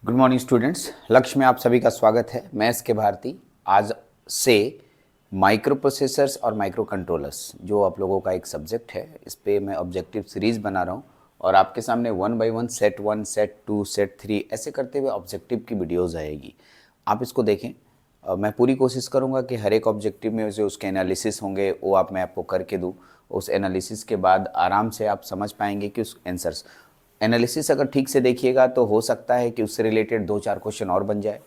Good morning students, लक्ष्य में आप सभी का स्वागत है। मैं एस के भारती। आज से माइक्रो प्रोसेसर्स और माइक्रो कंट्रोलर्स जो आप लोगों का एक सब्जेक्ट है, इस पे मैं ऑब्जेक्टिव सीरीज़ बना रहा हूँ और आपके सामने 1 बाय 1 सेट 1, सेट 2, सेट 3 ऐसे करते हुए ऑब्जेक्टिव की वीडियोस आएगी। आप इसको देखें। मैं पूरी कोशिश करूँगा कि हर एक ऑब्जेक्टिव में जो उसके एनालिसिस होंगे वो मैं आपको करके दूँ। उस एनालिसिस के बाद आराम से आप समझ पाएंगे कि उस आंसर्स एनालिसिस अगर ठीक से देखिएगा तो हो सकता है कि उससे रिलेटेड 2-4 क्वेश्चन और बन जाए।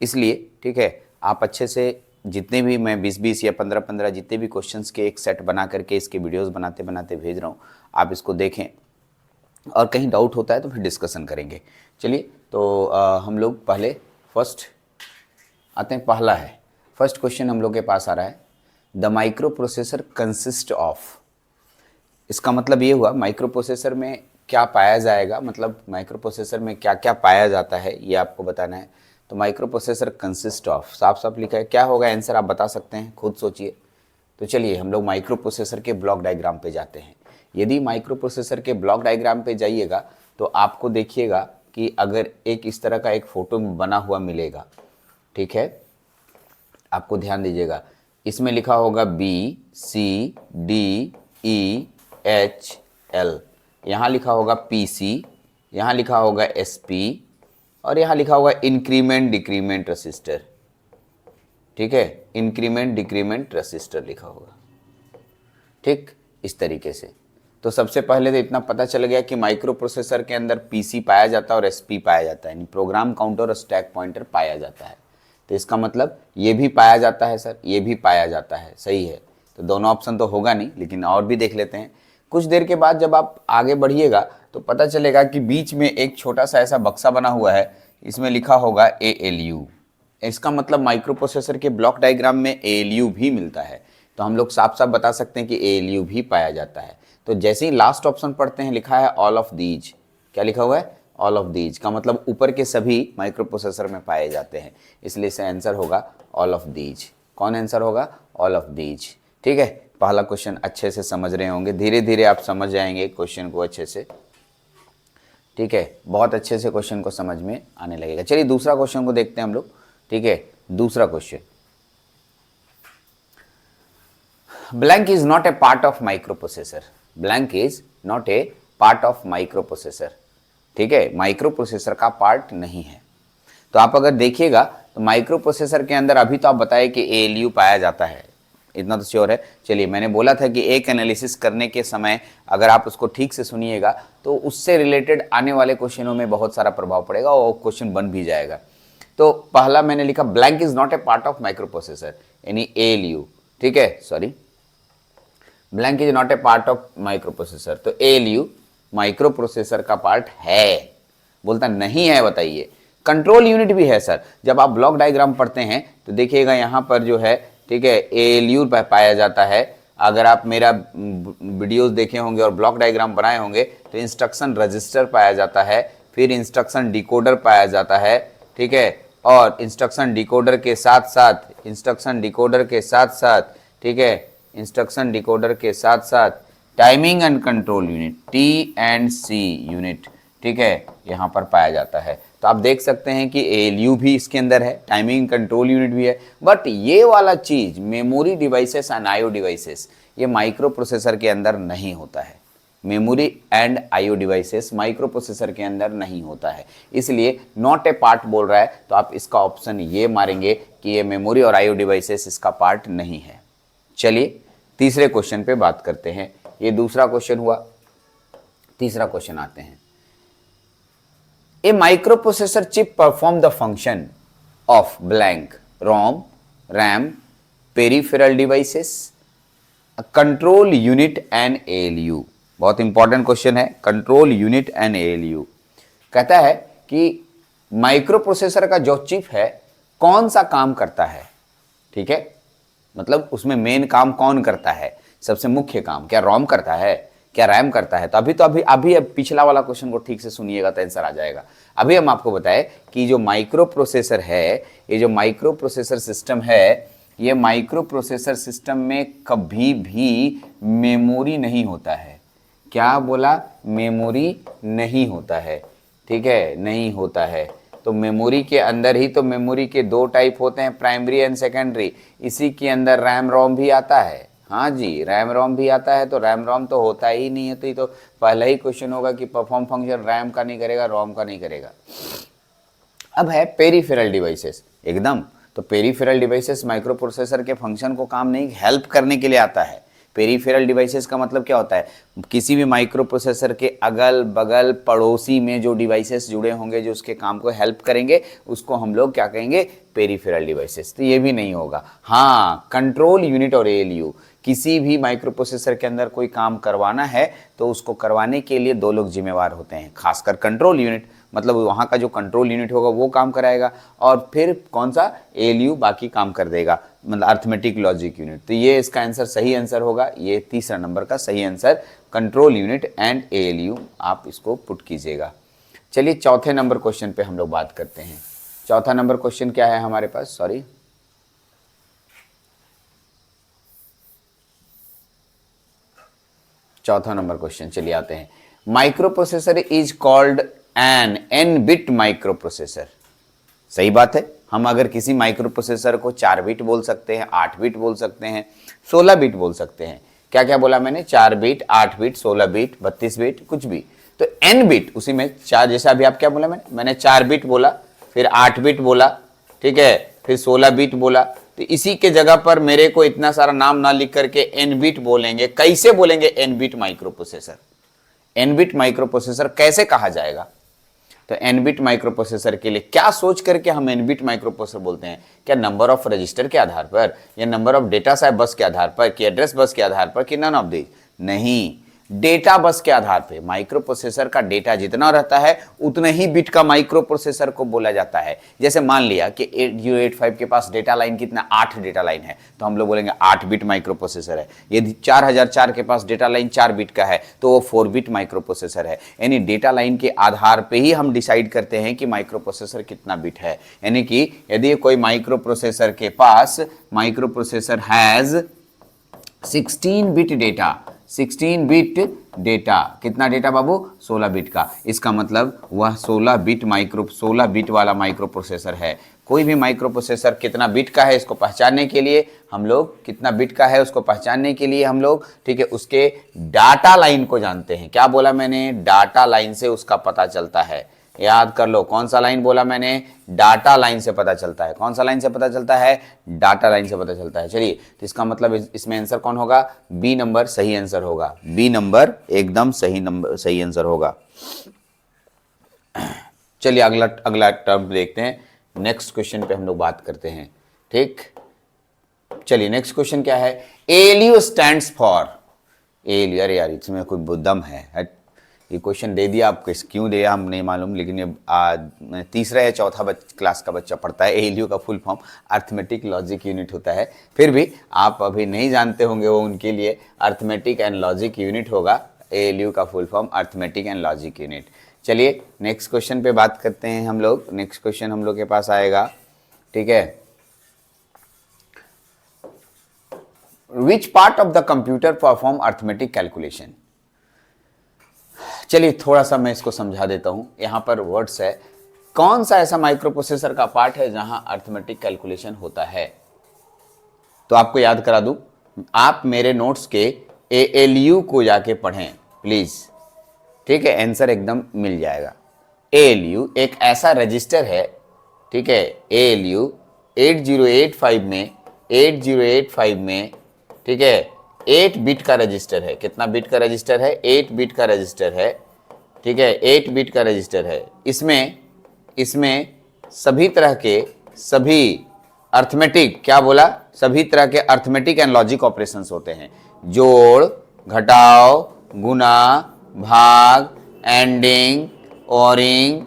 इसलिए ठीक है, आप अच्छे से जितने भी मैं 20-20 या 15-15 जितने भी क्वेश्चंस के एक सेट बना करके इसके वीडियोस बनाते बनाते भेज रहा हूँ, आप इसको देखें और कहीं डाउट होता है तो फिर डिस्कशन करेंगे। चलिए तो हम लोग पहले फर्स्ट आते हैं। पहला है, फर्स्ट क्वेश्चन हम लोग के पास आ रहा है, the micro processor consist of. इसका मतलब ये हुआ माइक्रो प्रोसेसर में क्या पाया जाएगा, मतलब माइक्रो प्रोसेसर में क्या क्या पाया जाता है ये आपको बताना है। तो माइक्रो प्रोसेसर कंसिस्ट ऑफ साफ साफ लिखा है, क्या होगा आंसर आप बता सकते हैं, खुद सोचिए। तो चलिए हम लोग माइक्रो प्रोसेसर के ब्लॉक डायग्राम पे जाते हैं। यदि माइक्रो प्रोसेसर के ब्लॉक डायग्राम पे जाइएगा तो आपको देखिएगा कि अगर एक इस तरह का एक फोटो बना हुआ मिलेगा, ठीक है, आपको ध्यान दीजिएगा। इसमें लिखा होगा BCDEHL, यहाँ लिखा होगा PC, यहाँ लिखा होगा SP और यहाँ लिखा होगा इंक्रीमेंट डिक्रीमेंट रजिस्टर। ठीक है, इंक्रीमेंट डिक्रीमेंट रजिस्टर लिखा होगा, ठीक इस तरीके से। तो सबसे पहले तो इतना पता चल गया कि माइक्रो प्रोसेसर के अंदर PC पाया जाता है और SP पाया जाता है, यानी प्रोग्राम काउंटर और स्टैक पॉइंटर पाया जाता है। तो इसका मतलब ये भी पाया जाता है सर, ये भी पाया जाता है, सही है। तो दोनों ऑप्शन तो होगा नहीं, लेकिन और भी देख लेते हैं। कुछ देर के बाद जब आप आगे बढ़िएगा तो पता चलेगा कि बीच में एक छोटा सा ऐसा बक्सा बना हुआ है, इसमें लिखा होगा ALU। इसका मतलब माइक्रो प्रोसेसर के ब्लॉक डायग्राम में ALU भी मिलता है। तो हम लोग साफ साफ बता सकते हैं कि ALU भी पाया जाता है। तो जैसे ही लास्ट ऑप्शन पढ़ते हैं, लिखा है ऑल ऑफ दीज। क्या लिखा हुआ है? ऑल ऑफ दीज का मतलब ऊपर के सभी माइक्रो प्रोसेसर में पाए जाते हैं, इसलिए इसका आंसर होगा ऑल ऑफ दीज। कौन आंसर होगा? All of these. ठीक है, पहला क्वेश्चन अच्छे से समझ रहे होंगे, धीरे धीरे आप समझ जाएंगे क्वेश्चन को अच्छे से। ठीक है, बहुत अच्छे से क्वेश्चन को समझ में आने लगेगा। चलिए दूसरा क्वेश्चन को देखते हैं हम लोग। ठीक है, दूसरा question, blank is not a part of micro processor. Blank is not a part of micro processor. ठीक है, माइक्रो प्रोसेसर का पार्ट नहीं है। तो आप अगर देखिएगा तो माइक्रो प्रोसेसर के अंदर अभी तो आप बताए कि ALU पाया जाता है, इतना तो श्योर है। चलिए, मैंने बोला था कि एक एनालिसिस करने के समय अगर आप उसको ठीक से सुनिएगा तो उससे रिलेटेड आने वाले क्वेश्चनों में बहुत सारा प्रभाव पड़ेगा और क्वेश्चन बन भी जाएगा। तो पहला मैंने लिखा blank is not a part of micro processor, यानी ALU। ठीक है, sorry, blank is not a part of micro processor. तो ALU माइक्रो प्रोसेसर का पार्ट है, बोलता नहीं है, बताइए। कंट्रोल यूनिट भी है सर। जब आप ब्लॉक डायग्राम पढ़ते हैं तो देखिएगा यहाँ पर जो है, ठीक है, ALU पाया जाता है। अगर आप मेरा वीडियोस देखे होंगे और ब्लॉक डायग्राम बनाए होंगे तो इंस्ट्रक्शन रजिस्टर पाया जाता है, फिर इंस्ट्रक्शन डिकोडर पाया जाता है। ठीक है, और इंस्ट्रक्शन डिकोडर के साथ साथ ठीक है, इंस्ट्रक्शन डिकोडर के साथ साथ timing and control unit, T&C unit, ठीक है, यहाँ पर पाया जाता है। तो आप देख सकते हैं कि ALU भी इसके अंदर है, टाइमिंग कंट्रोल यूनिट भी है। बट ये वाला चीज memory devices and IO devices, ये माइक्रो प्रोसेसर के अंदर नहीं होता है। Memory and IO devices micro processor के अंदर नहीं होता है, इसलिए नॉट ए पार्ट बोल रहा है। तो आप इसका ऑप्शन ये मारेंगे कि ये मेमोरी और IO डिवाइसेस इसका पार्ट नहीं है। चलिए तीसरे क्वेश्चन पे बात करते हैं। ये दूसरा क्वेश्चन हुआ, तीसरा क्वेश्चन आते हैं। A microprocessor chip perform the function of blank ROM, RAM, peripheral devices, control unit and ALU। बहुत इंपॉर्टेंट क्वेश्चन है, कंट्रोल यूनिट एंड ALU। कहता है कि माइक्रो प्रोसेसर का जो चिप है कौन सा काम करता है। ठीक है, मतलब उसमें मेन काम कौन करता है, सबसे मुख्य काम क्या ROM करता है, क्या RAM करता है। तो अभी पिछला वाला क्वेश्चन को ठीक से सुनिएगा तो आंसर आ जाएगा। अभी हम आपको बताएं कि जो माइक्रो प्रोसेसर है, ये जो माइक्रो प्रोसेसर सिस्टम है, ये माइक्रो प्रोसेसर सिस्टम में कभी भी मेमोरी नहीं होता है। क्या बोला? मेमोरी नहीं होता है। ठीक है, नहीं होता है। तो मेमोरी के अंदर ही तो मेमोरी के दो टाइप होते हैं, प्राइमरी एंड सेकेंडरी। इसी के अंदर रैम रोम भी आता है। हाँ जी, रैम रोम भी आता है। तो रैम रोम तो होता ही नहीं है, तो ये तो पहला ही क्वेश्चन होगा कि परफॉर्म फंक्शन रैम का नहीं करेगा, रोम का नहीं करेगा। अब है पेरिफेरल डिवाइसेस, एकदम। तो पेरिफेरल डिवाइसेस माइक्रो प्रोसेसर के फंक्शन को काम नहीं, हेल्प करने के लिए आता है। पेरिफेरल डिवाइसेस का मतलब क्या होता है, किसी भी माइक्रो प्रोसेसर के अगल बगल पड़ोसी में जो डिवाइसेस जुड़े होंगे जो उसके काम को हेल्प करेंगे, उसको हम लोग क्या कहेंगे, पेरिफेरल डिवाइसेस। तो ये भी नहीं होगा। हाँ, कंट्रोल यूनिट और एएलयू, किसी भी माइक्रो प्रोसेसर के अंदर कोई काम करवाना है तो उसको करवाने के लिए दो लोग जिम्मेवार होते हैं, खासकर कंट्रोल यूनिट, मतलब वहाँ का जो कंट्रोल यूनिट होगा वो काम कराएगा, और फिर कौन सा, एएलयू बाकी काम कर देगा, मतलब अर्थमेटिक लॉजिक यूनिट। तो ये इसका आंसर, सही आंसर होगा, ये तीसरा नंबर का सही answer, control unit and ALU, आप इसको पुट कीजिएगा। चलिए चौथे नंबर क्वेश्चन पे हम लोग बात करते हैं। चौथा नंबर क्वेश्चन क्या है हमारे पास, सॉरी, चौथा नंबर क्वेश्चन, चलिए आते हैं। Microprocessor is called an n bit microprocessor. सही बात है, हम अगर किसी माइक्रो प्रोसेसर को 4 बिट बोल सकते हैं, 8 बिट बोल सकते हैं, 16 बिट बोल सकते हैं। क्या क्या बोला मैंने, 4 बिट, 8 बिट, 16 बिट, 32 बिट, कुछ भी। तो एन बिट, उसी में चार, जैसा अभी आप क्या बोला, मैंने 4 बिट बोला, फिर 8 बिट बोला, ठीक है, फिर 16 बिट बोला। तो इसी के जगह पर मेरे को इतना सारा नाम ना लिख करके एन बिट बोलेंगे। कैसे बोलेंगे n bit microprocessor, n bit microprocessor कैसे कहा जाएगा? तो एन बिट माइक्रो प्रोसेसर के लिए क्या सोच करके हम एन बिट माइक्रो प्रोसेसर बोलते हैं? क्या नंबर ऑफ रजिस्टर के आधार पर, या नंबर ऑफ डेटा साइप बस के आधार पर, कि एड्रेस बस के आधार पर, कि नन ऑफ दीज? नहीं, डेटा बस के आधार पे। माइक्रो प्रोसेसर का डेटा जितना रहता है उतने ही बिट का माइक्रो प्रोसेसर को बोला जाता है। जैसे मान लिया कि 8085 के पास डेटा लाइन कितना, 8 डेटा लाइन है, तो हम लोग बोलेंगे 8 बिट माइक्रो प्रोसेसर है। यदि 4004 के पास डेटा लाइन 4 बिट का है तो वो 4 बिट माइक्रो प्रोसेसर है। यानी डेटा लाइन के आधार पे ही हम डिसाइड करते हैं कि माइक्रो प्रोसेसर कितना बिट है। यानी कि यदि कोई माइक्रो प्रोसेसर के पास, microprocessor has 16 bit data, 16 bit data, कितना डेटा बाबू, 16 बिट का, इसका मतलब वह 16 बिट वाला माइक्रो प्रोसेसर है। कोई भी माइक्रो प्रोसेसर कितना बिट का है इसको पहचानने के लिए हम लोग, कितना बिट का है उसको पहचानने के लिए हम लोग, ठीक है, उसके डाटा लाइन को जानते हैं। क्या बोला मैंने, डाटा लाइन से उसका पता चलता है। याद कर लो, कौन सा लाइन बोला मैंने, डाटा लाइन से पता चलता है। कौन सा लाइन से पता चलता है, डाटा लाइन से पता चलता है। चलिए, तो इसका मतलब इसमें आंसर कौन होगा, बी नंबर सही आंसर होगा। बी नंबर एकदम सही नंबर, सही आंसर होगा। चलिए अगला टर्म देखते हैं। नेक्स्ट क्वेश्चन पे हम लोग बात करते हैं, ठीक। चलिए नेक्स्ट क्वेश्चन क्या है, एएलयू स्टैंड्स फॉर, एएलयू, अरे यार इसमें कोई दम है, ये क्वेश्चन दे दिया, आप क्यों दिया हम नहीं मालूम, लेकिन ये तीसरा या चौथा क्लास का बच्चा पढ़ता है। एएलयू का full form arithmetic logic unit होता है। फिर भी आप अभी नहीं जानते होंगे, वो उनके लिए अर्थमेटिक एंड लॉजिक यूनिट होगा। एएलयू का full form arithmetic and logic unit. चलिए नेक्स्ट क्वेश्चन पे बात करते हैं हम लोग। नेक्स्ट क्वेश्चन हम लोग के पास आएगा, ठीक है, which part of the computer perform arithmetic calculation. चलिए थोड़ा सा मैं इसको समझा देता हूं। यहां पर वर्ड्स है, कौन सा ऐसा माइक्रो प्रोसेसर का पार्ट है जहां अर्थमेटिक कैलकुलेशन होता है। तो आपको याद करा दूं, आप मेरे नोट्स के एएलयू को जाके पढ़ें प्लीज, ठीक है, आंसर एकदम मिल जाएगा। एएलयू एक ऐसा रजिस्टर है, ठीक है, एएलयू 8085 में, ठीक है, 8 बिट का रजिस्टर है। कितना बिट का रजिस्टर है, 8 बिट का रजिस्टर है, ठीक है, 8 बिट का रजिस्टर है। इसमें सभी तरह के, सभी अर्थमेटिक, क्या बोला, सभी तरह के अर्थमेटिक एंड लॉजिक ऑपरेशंस होते हैं। जोड़, घटाव, गुना, भाग, एंडिंग, ओरिंग,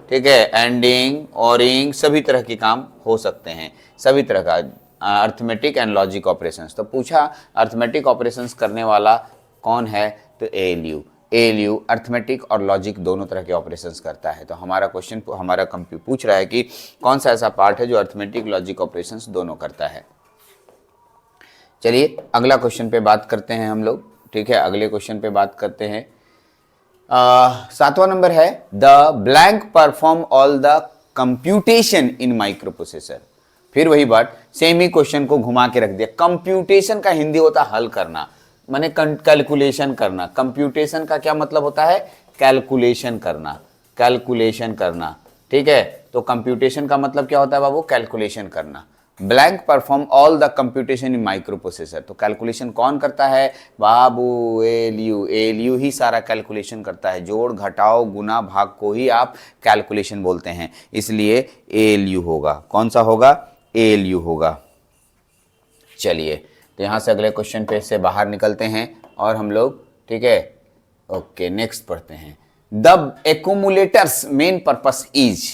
ठीक है, एंडिंग, ओरिंग, सभी तरह के काम हो सकते हैं, सभी तरह का अर्थमेटिक एंड लॉजिक ऑपरेशंस। तो पूछा अर्थमेटिक ऑपरेशंस करने वाला कौन है, तो एएलयू। एएलयू अर्थमेटिक और लॉजिक दोनों तरह के ऑपरेशंस करता है। तो हमारा क्वेश्चन, हमारा कंप्यूटर पूछ रहा है कि कौन सा ऐसा पार्ट है जो अर्थमेटिक लॉजिक ऑपरेशंस दोनों करता है। चलिए अगला क्वेश्चन पे बात करते हैं हम लोग, ठीक है, अगले क्वेश्चन पे बात करते हैं। 7वां नंबर है, the blank perform all the computation in micro processor. फिर वही बात, सेम ही क्वेश्चन को घुमा के रख दिया। कंप्यूटेशन का हिंदी होता है हल करना, माने कैलकुलेशन करना। कंप्यूटेशन का क्या मतलब होता है? कैलकुलेशन करना, कैलकुलेशन करना। ठीक है, तो कंप्यूटेशन का मतलब क्या होता है बाबू? कैलकुलेशन करना। Blank perform all the computation in micro processor. तो कैलकुलेशन कौन करता है बाबू? एएलयू। एएलयू ही सारा कैलकुलेशन करता है। जोड़ घटाओ गुना भाग को ही आप कैलकुलेशन बोलते हैं, इसलिए एएलयू होगा। कौन सा होगा? एएलयू होगा। चलिए, तो यहां से अगले क्वेश्चन पे से बाहर निकलते हैं और हम लोग, ठीक है, ओके, नेक्स्ट पढ़ते हैं। The एक्यूमुलेटर्स main purpose is.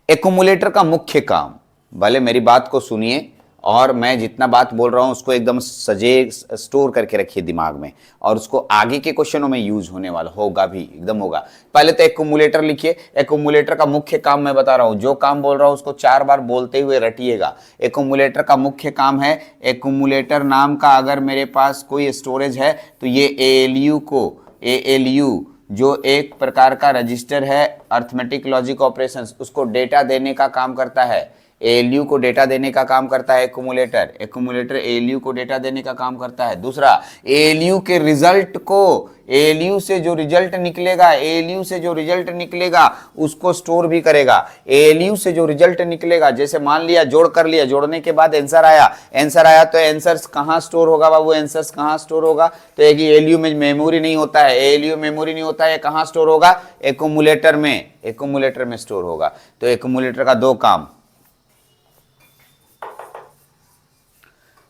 Accumulator का मुख्य काम, भले मेरी बात को सुनिए और मैं जितना बात बोल रहा हूं उसको एकदम सजे स्टोर करके रखिए दिमाग में, और उसको आगे के क्वेश्चनों में यूज होने वाला होगा भी, एकदम होगा। पहले तो एक्यूमुलेटर लिखिए। एक्यूमुलेटर का मुख्य काम मैं बता रहा हूं, जो काम बोल रहा हूं उसको 4 बार बोलते हुए रटिएगा। एक्यूमुलेटर का मुख्य काम है, एक्यूमुलेटर नाम का अगर मेरे पास कोई स्टोरेज है तो ये एएलयू को, एएलयू जो एक प्रकार का रजिस्टर है, अर्थमेटिक लॉजिक ऑपरेशंस, उसको डेटा देने का काम करता है। एएलयू को डेटा देने का काम करता है एक्यूमुलेटर। एक्यूमुलेटर एएलयू को डेटा देने का काम करता है। दूसरा, एएलयू के रिजल्ट को, एएलयू से जो रिजल्ट निकलेगा, एएलयू से जो रिजल्ट निकलेगा उसको स्टोर भी करेगा। एएलयू से जो रिजल्ट निकलेगा, जैसे मान लिया जोड़ कर लिया, जोड़ने के बाद आंसर आया, आंसर आया तो आंसर कहाँ स्टोर होगा बाबू? आंसर्स कहाँ स्टोर होगा? तो एक एएलयू में मेमोरी नहीं होता है, एएलयू मेमोरी नहीं होता है, कहाँ स्टोर होगा? एक्यूमुलेटर में, एक्यूमुलेटर में स्टोर होगा। तो एक्यूमुलेटर का 2 काम,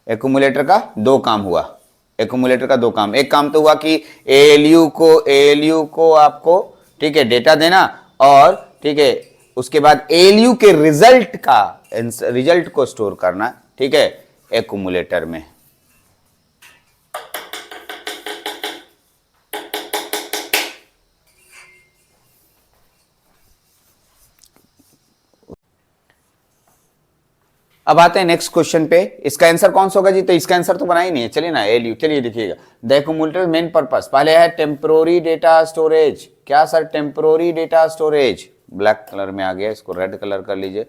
एक्यूमुलेटर का 2 काम हुआ। एक्यूमुलेटर का 2 काम, एक काम तो हुआ कि एएलयू को आपको, ठीक है, डेटा देना, और ठीक है उसके बाद एएलयू के रिजल्ट को स्टोर करना, ठीक है, एक्यूमुलेटर में। अब आते हैं नेक्स्ट क्वेश्चन पे। इसका आंसर कौन सा होगा जी? तो इसका आंसर तो बना ही नहीं है। चलिए ना, एएलयू, चलिए देखिएगा। द एक्यूमुलेटर मेन पर्पस, पहले है टेम्पोररी डेटा स्टोरेज। क्या sir? Temporary data storage, black colour में आ गया, इसको रेड कलर कर लीजिए।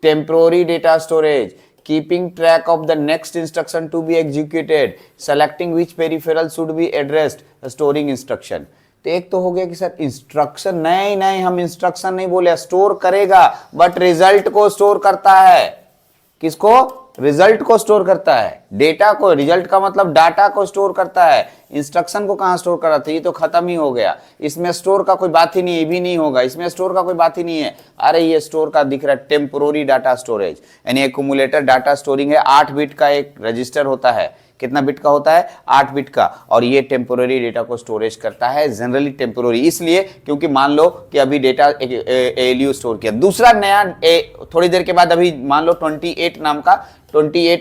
Temporary data storage, keeping track of the next instruction to be executed, selecting which peripheral should be addressed, storing instruction. तो एक तो हो गया कि सर इंस्ट्रक्शन, नहीं नहीं, हम इंस्ट्रक्शन नहीं बोले, स्टोर करेगा बट रिजल्ट को स्टोर करता है। किसको? रिजल्ट को स्टोर करता है, डेटा को। रिजल्ट का मतलब डाटा को स्टोर करता है। इंस्ट्रक्शन को कहां स्टोर कर रहा था? ये तो खत्म ही हो गया, इसमें स्टोर का कोई बात ही नहीं है, भी नहीं होगा, इसमें स्टोर का कोई बात ही नहीं है। अरे ये स्टोर का दिख रहा है, टेम्पोररी डाटा स्टोरेज, यानी एक्यूमुलेटर डाटा स्टोरिंग है। 8 बिट का एक रजिस्टर होता है। कितना बिट का होता है? 8 बिट का। और ये टेम्पोररी डेटा को स्टोरेज करता है, जनरली टेम्पोररी इसलिए क्योंकि मान लो कि अभी डेटा एएलयू स्टोर किया, दूसरा नया थोड़ी देर के बाद अभी मान लो 28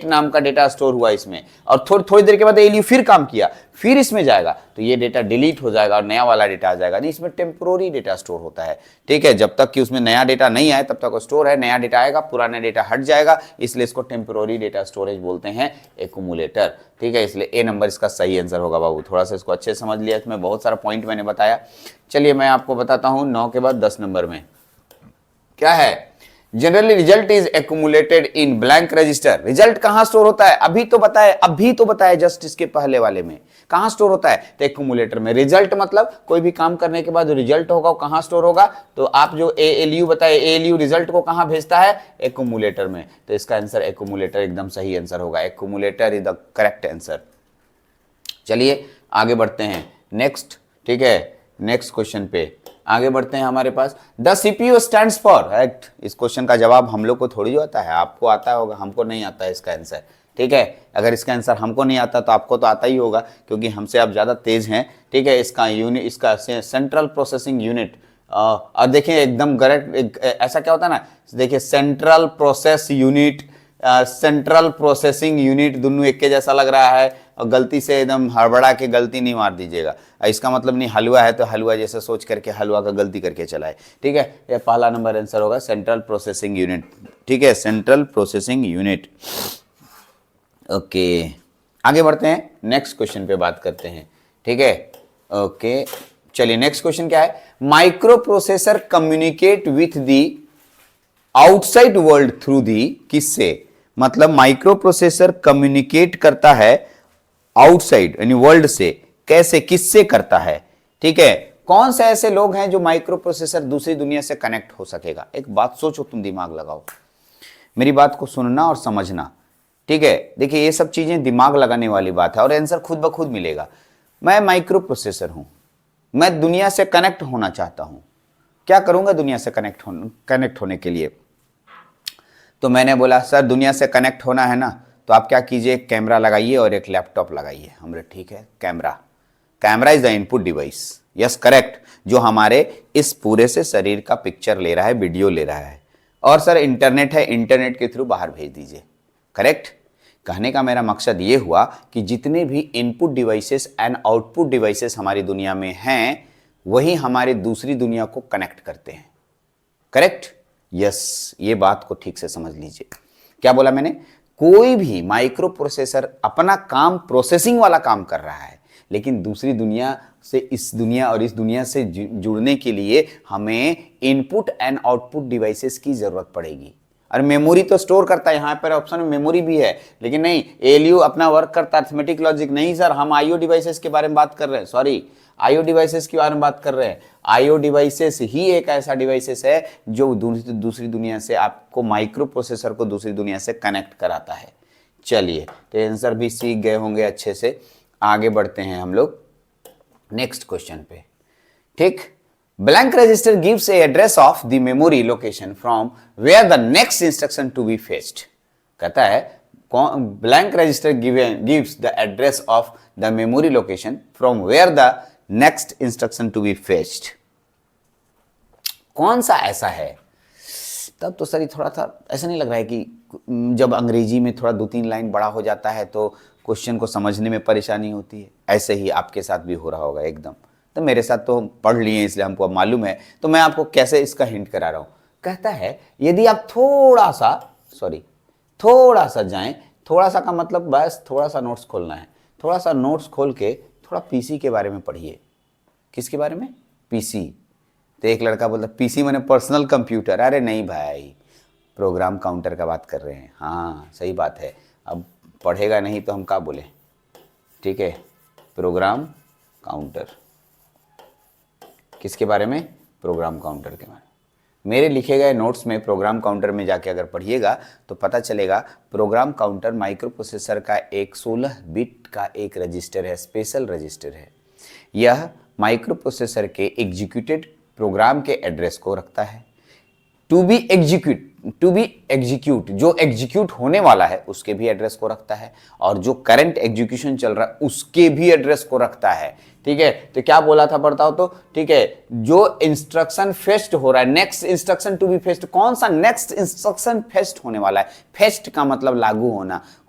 नाम का डेटा स्टोर हुआ इसमें, और थोड़ी देर के बाद एएलयू फिर काम किया, फिर इसमें जाएगा तो ये डेटा डिलीट हो जाएगा और नया वाला डेटा आ जाएगा। नहीं, इसमें टेम्पोररी डेटा स्टोर होता है, ठीक है। जब तक कि उसमें नया डेटा नहीं आए तब तक वो स्टोर है, नया डेटा आएगा पुराना डेटा हट जाएगा, इसलिए इसको टेम्पोररी डेटा स्टोरेज बोलते हैं, एक्यूमुलेटर, ठीक है। इसलिए ए नंबर इसका सही आंसर होगा बाबू। थोड़ा सा इसको अच्छे से समझ लिया, इसमें बहुत सारा पॉइंट मैंने बताया। चलिए मैं आपको बताता हूँ 9 के बाद 10 नंबर में क्या है। Generally result is accumulated in blank register. Result कहां स्टोर होता है? अभी तो बताया जस्ट इसके पहले वाले में। कहां स्टोर होता है? तो एक्यूमुलेटर में। रिजल्ट मतलब कोई भी काम करने के बाद रिजल्ट होगा वो कहां स्टोर होगा? तो आप जो एएलयू बताए, एएलयू रिजल्ट को कहां भेजता है? एक्यूमुलेटर में। तो इसका आंसर एक्यूमुलेटर एकदम सही आंसर होगा। Accumulator is the correct answer. चलिए आगे बढ़ते हैं नेक्स्ट, ठीक है, नेक्स्ट क्वेश्चन पे आगे बढ़ते हैं। हमारे पास the CPU stands for, right. इस क्वेश्चन का जवाब हम लोग को थोड़ी जो आता है, आपको आता होगा, हमको नहीं आता है इसका आंसर, ठीक है। अगर इसका आंसर हमको नहीं आता तो आपको तो आता ही होगा क्योंकि हमसे आप ज़्यादा तेज हैं, ठीक है। इसका यूनिट, इसका सेंट्रल प्रोसेसिंग यूनिट, और देखिए एकदम करेक्ट, ऐसा क्या होता है ना, देखिए central process unit, central processing unit, दोनों एक के जैसा लग रहा है, और गलती से एकदम हड़बड़ा के गलती नहीं मार दीजिएगा। इसका मतलब नहीं हलवा है तो हलवा जैसा सोच करके हलवा का गलती करके चलाए, ठीक है। ये पहला नंबर आंसर होगा, सेंट्रल प्रोसेसिंग यूनिट, ठीक है, सेंट्रल प्रोसेसिंग यूनिट। ओके आगे बढ़ते हैं, नेक्स्ट क्वेश्चन पे बात करते हैं, ठीक है। ओके चलिए नेक्स्ट क्वेश्चन क्या है। Micro processor communicate with the outside world through the, किससे, मतलब माइक्रो प्रोसेसर कम्युनिकेट करता है आउटसाइड यानी वर्ल्ड से, कैसे, किससे करता है, ठीक है। कौन से ऐसे लोग हैं जो माइक्रो प्रोसेसर दूसरी दुनिया से कनेक्ट हो सकेगा। एक बात सोचो, तुम दिमाग लगाओ, मेरी बात को सुनना और समझना, ठीक है। देखिए ये सब चीजें दिमाग लगाने वाली बात है और आंसर खुद ब खुद मिलेगा। मैं माइक्रो प्रोसेसर हूं, मैं दुनिया से कनेक्ट होना चाहता हूं, क्या करूंगा दुनिया से कनेक्ट होने के लिए। तो मैंने बोला सर दुनिया से कनेक्ट होना है ना, तो आप क्या कीजिए, एक कैमरा लगाइए और एक लैपटॉप लगाइए। हमने ठीक है, camera is the input device, yes correct, जो हमारे इस पूरे से शरीर का पिक्चर ले रहा है, वीडियो ले रहा है। और सर इंटरनेट है, इंटरनेट के थ्रू बाहर भेज दीजिए, करेक्ट। कहने का मेरा मकसद ये हुआ कि जितने भी input devices and output devices हमारी दुनिया में हैं, वही हमारे दूसरी दुनिया को कनेक्ट करते हैं, करेक्ट, यस। ये बात को ठीक से समझ लीजिए। क्या बोला मैंने, कोई भी माइक्रो प्रोसेसर अपना काम प्रोसेसिंग वाला काम कर रहा है, लेकिन दूसरी दुनिया से इस दुनिया और इस दुनिया से जुड़ने के लिए हमें इनपुट एंड आउटपुट डिवाइसेस की जरूरत पड़ेगी। और मेमोरी तो स्टोर करता है, यहाँ पर ऑप्शन में मेमोरी भी है, लेकिन नहीं, एएलयू अपना वर्क करता है, अरिथमेटिक लॉजिक नहीं सर, हम आईओ डिवाइसेस के बारे में बात कर रहे हैं, सॉरी, आईओ डिवाइसेस के बारे में बात कर रहे हैं। आईओ डिवाइसेस ही एक ऐसा डिवाइसेस है जो दूसरी दुनिया से आपको माइक्रो प्रोसेसर को दूसरी दुनिया से कनेक्ट कराता है। चलिए, तो आंसर भी सीख गए होंगे अच्छे से। आगे बढ़ते हैं हम लोग नेक्स्ट क्वेश्चन पे, ठीक। Blank register gives a address of the memory location from where the next instruction to be fetched. कहता है blank register gives the address of the memory location from where the next instruction to be fetched. कौन सा ऐसा है, तब तो sir थोड़ा सा ऐसा नहीं लग रहा है कि जब अंग्रेजी में थोड़ा 2-3 लाइन बड़ा हो जाता है तो क्वेश्चन को समझने में परेशानी होती है। ऐसे ही आपके साथ भी हो रहा होगा एकदम। तो मेरे साथ तो पढ़ लिए इसलिए हमको अब मालूम है, तो मैं आपको कैसे इसका हिंट करा रहा हूं। कहता है यदि आप थोड़ा सा जाएं, थोड़ा सा का मतलब बस थोड़ा सा नोट्स खोलना है, थोड़ा सा नोट्स खोल के थोड़ा पीसी के बारे में पढ़िए। किसके बारे में, पीसी। तो एक लड़का बोलता पीसी मैंने पर्सनल कंप्यूटर, अरे नहीं भाई, प्रोग्राम काउंटर का बात कर रहे हैं। हाँ सही बात है, अब पढ़ेगा नहीं तो हम क्या बोले, ठीक है। प्रोग्राम काउंटर किसके बारे में, प्रोग्राम काउंटर के बारे में। मेरे लिखे गए नोट्स में प्रोग्राम काउंटर में जाके अगर पढ़िएगा तो पता चलेगा प्रोग्राम काउंटर माइक्रो प्रोसेसर का एक 16 बिट का एक रजिस्टर है, स्पेशल रजिस्टर है। यह माइक्रो प्रोसेसर के एग्जीक्यूटेड प्रोग्राम के एड्रेस को रखता है। टू बी एग्जीक्यूट जो एग्जीक्यूट होने वाला है उसके भी एड्रेस को रखता है, और जो करंट एग्जीक्यूशन चल रहा है उसके भी एड्रेस को रखता है, ठीक है। तो क्या बोला था बताओ तो, ठीक है। जो इंस्ट्रक्शन फेच्ड हो रहा है, next instruction to be fetched, कौन सा नेक्स्ट इंस्ट्रक्शन फेच्ड होने वाला है, फेच्ड का मतलब लागू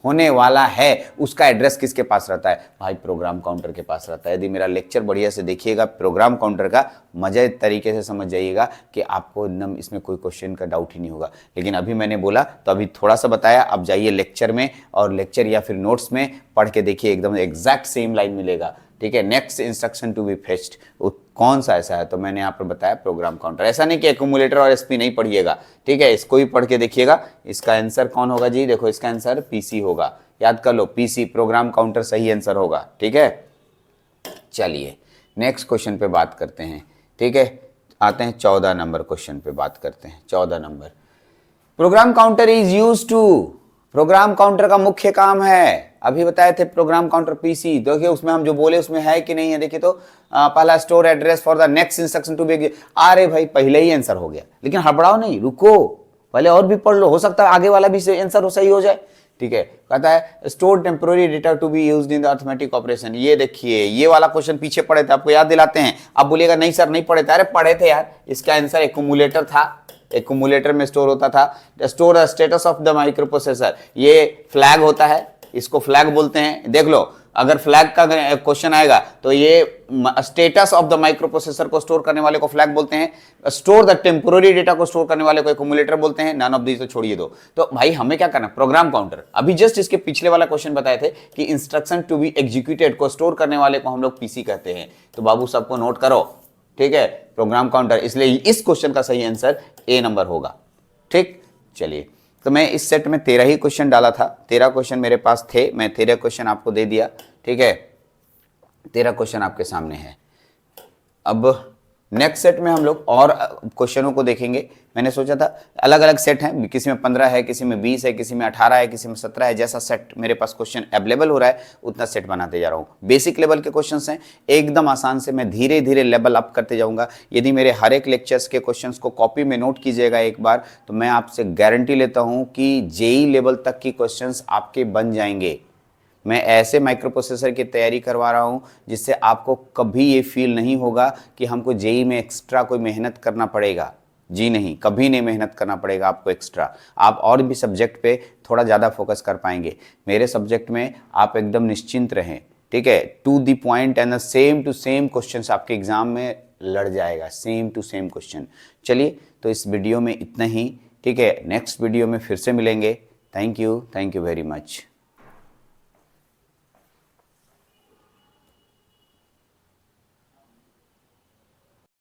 होने वाला है, उसका एड्रेस किसके पास रहता है, भाई प्रोग्राम काउंटर के पास रहता है। यदि मेरा लेक्चर बढ़िया से देखिएगा प्रोग्राम काउंटर का, मजे तरीके से समझ जाइएगा कि आपको एकदम इसमें कोई क्वेश्चन का डाउट ही नहीं होगा। लेकिन अभी मैंने बोला तो अभी थोड़ा सा बताया, अब जाइए लेक्चर में और लेक्चर या फिर नोट्स में पढ़ के देखिए, एकदम एग्जैक्ट सेम लाइन मिलेगा, ठीक है। Next instruction to be fetched कौन सा ऐसा है, तो मैंने यहाँ पर बताया प्रोग्राम काउंटर। ऐसा नहीं कि एक्यूमुलेटर और एसपी नहीं पढ़िएगा, ठीक है, इसको भी पढ़ के देखिएगा। इसका आंसर कौन होगा जी, देखो इसका आंसर पीसी होगा, याद कर लो, पीसी प्रोग्राम काउंटर सही आंसर होगा, ठीक है। चलिए नेक्स्ट क्वेश्चन पे बात करते हैं, ठीक है। आते हैं 14 नंबर क्वेश्चन पे बात करते हैं। 14 number, program counter is use to, program counter का मुख्य काम है, अभी बताए थे प्रोग्राम काउंटर पीसी। देखिए उसमें हम जो बोले उसमें है कि नहीं है, देखिए तो पहला store address for the next instruction to be, अरे भाई पहले ही आंसर हो गया, लेकिन हड़बड़ाओ नहीं, रुको पहले और भी पढ़ लो, हो सकता है आगे वाला भी आंसर सही हो जाए, ठीक है। कहता है store temporary data to be used in the arithmetic operation. ये देखिए ये वाला क्वेश्चन पीछे पढ़े थे, आपको याद दिलाते हैं। आप बोलिएगा नहीं सर नहीं पढ़े थे, अरे पढ़े थे यार। इसका आंसर एक्यूमुलेटर था, एक्यूमुलेटर में स्टोर होता था। Store the status of the micro processor, ये फ्लैग होता है, इसको फ्लैग बोलते हैं। देख लो अगर फ्लैग का क्वेश्चन आएगा तो ये status of the micro processor को स्टोर करने वाले को फ्लैग बोलते हैं। स्टोर द टेम्पोररी डेटा को स्टोर करने वाले को एक्यूमुलेटर बोलते हैं। नन ऑफ दीज तो छोड़िए दो। तो भाई हमें क्या करना, प्रोग्राम काउंटर। अभी जस्ट इसके पिछले वाला क्वेश्चन बताए थे कि इंस्ट्रक्शन टू बी एग्जीक्यूटेड को स्टोर करने वाले को हम लोग पीसी कहते हैं। तो बाबू सबको नोट करो, ठीक है, प्रोग्राम काउंटर। इसलिए इस क्वेश्चन का सही आंसर ए नंबर होगा, ठीक। चलिए, तो मैं इस सेट में 13 ही क्वेश्चन डाला था, 13 क्वेश्चन मेरे पास थे, मैं 13 क्वेश्चन आपको दे दिया, ठीक है। 13 क्वेश्चन आपके सामने है। अब नेक्स्ट सेट में हम लोग और क्वेश्चनों को देखेंगे। मैंने सोचा था अलग अलग सेट हैं, किसी में 15 है, किसी में 20 है, किसी में 18 है, किसी में 17 है, जैसा सेट मेरे पास क्वेश्चन अवेलेबल हो रहा है उतना सेट बनाते जा रहा हूँ। बेसिक लेवल के क्वेश्चंस हैं, एकदम आसान से मैं धीरे धीरे लेवल अप करते जाऊँगा। यदि मेरे हर एक लेक्चर्स के क्वेश्चंस को कॉपी में नोट कीजिएगा एक बार, तो मैं आपसे गारंटी लेता हूँ कि जेई लेवल तक की क्वेश्चंस आपके बन जाएंगे। मैं ऐसे माइक्रो प्रोसेसर की तैयारी करवा रहा हूँ जिससे आपको कभी ये फील नहीं होगा कि हमको जेई में एक्स्ट्रा कोई मेहनत करना पड़ेगा। जी नहीं, कभी नहीं मेहनत करना पड़ेगा आपको एक्स्ट्रा। आप और भी सब्जेक्ट पे थोड़ा ज़्यादा फोकस कर पाएंगे। मेरे सब्जेक्ट में आप एकदम निश्चिंत रहें, ठीक है। To the point and same to same question आपके एग्जाम में लड़ जाएगा, सेम टू सेम क्वेश्चन। चलिए, तो इस वीडियो में इतना ही, ठीक है। नेक्स्ट वीडियो में फिर से मिलेंगे। Thank you very much.